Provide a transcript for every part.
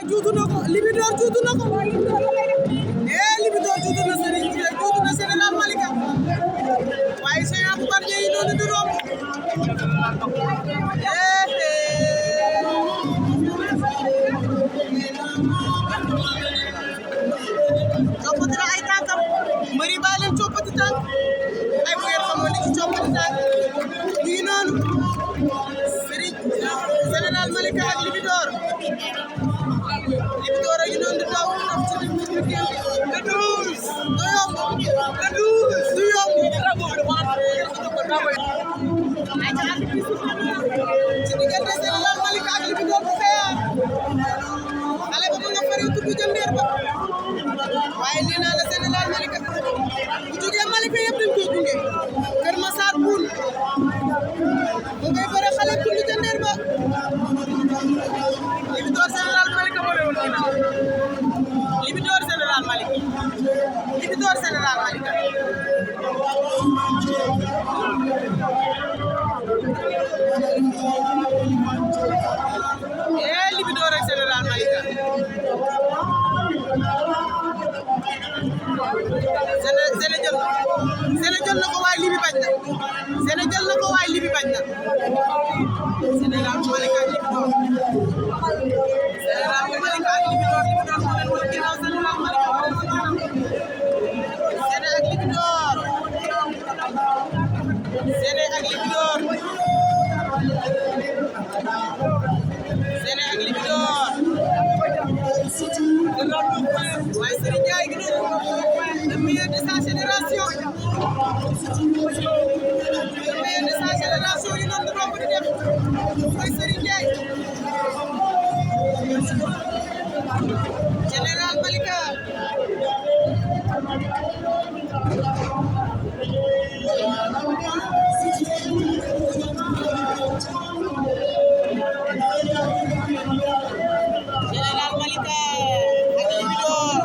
juutu na ko Libidor juutu na ko Libidor juutu na Serigne juutu na Général Malika waaye Géant bu Bargny yi noonu di romb coppati na ay tànkam mbëri bàyyi leen coppati tànk ay bu ngeen xamoon li ci coppati tànk ñu ngi noonu Serigne Général Malika ak Libidor Libidor a ngi noonu di daw ci le 12 du yomb le 12 du yomb ci diggante Général Malika ak Libidor bu Xeyaar xale ba mu nga fari tudd jëndeer ba waaye nee naa la Général Malika bu jógee Malika yëpp dañ koy gunge Kër Massar Boul mu ngay bëre xale tudd jëndeer ba Libidor Général Malika moo rewoon ginnaaw Libidor Général Malika Libidor Général Malika Libidor ak Général Malika Zene jël na ko waaye Libi bañ na Zene jël na ko waaye Libi bañ na Général Malika ak Libidor Général Malika ak Libidor Libidor moo leen woon ginnaaw Général Malika Zene ak Libidor Zene ak Libidor Zene ak Libidor waaye Serigne Ndiaye gi le meilleur de sa génération le meilleur de sa génération yi noonu romb di def mooy Serigne Ndiaye Général Malika Général Malika ak Libidor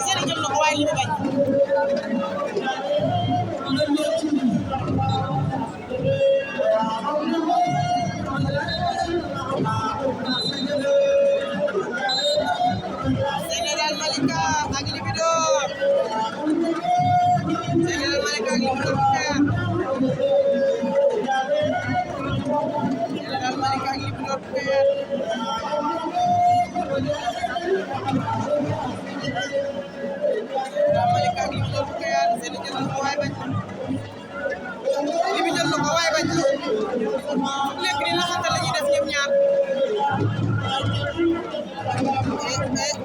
Zene jël na ko waaye Libi bañ Général Malika ak Libidor Général Malika ak Libidor Général Malika ak Libidor Malika ak Libidor bu Kayar Zene jël na ko waaye bañ Libi jël na ko waaye bañ léegi ni naxante la ñuy def ñoom ñaar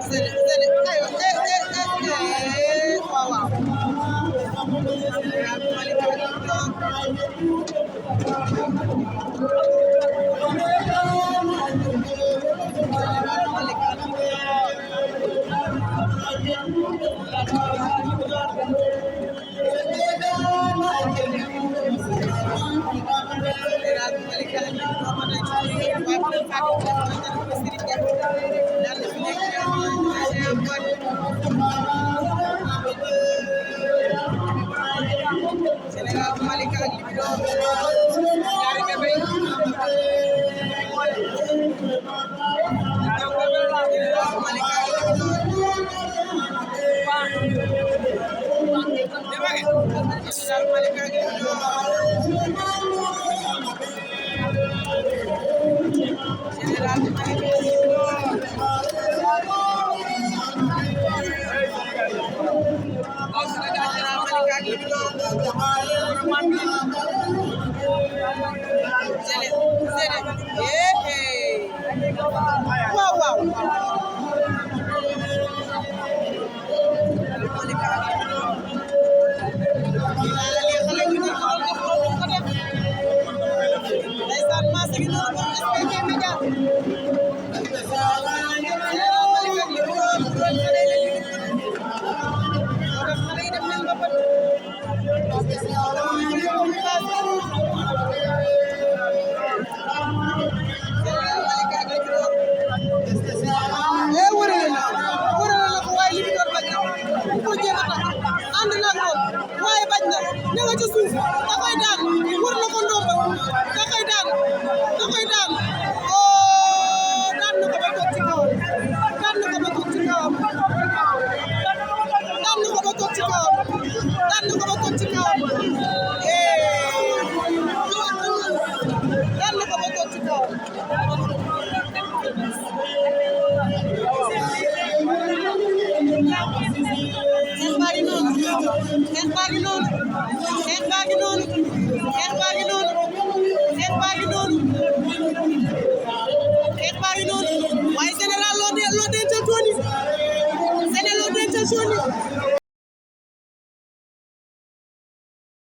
Zene aywa waaw waaw Malika ak Libidor Général Malika ak Libidor ñaari bébé Général Malika ak Libidor Général Malika ak Libidor Général Malika ak Libidor Zene waaw waaw Malika ak Libidor ndeysaan maa ngi noonu SBT Média Général Malika ak Libidor xale yi dem nañ ba bët Général Malika ak Libidor xeex baa ngi noonu xeex baa ngi noonu xeex baa ngi noonu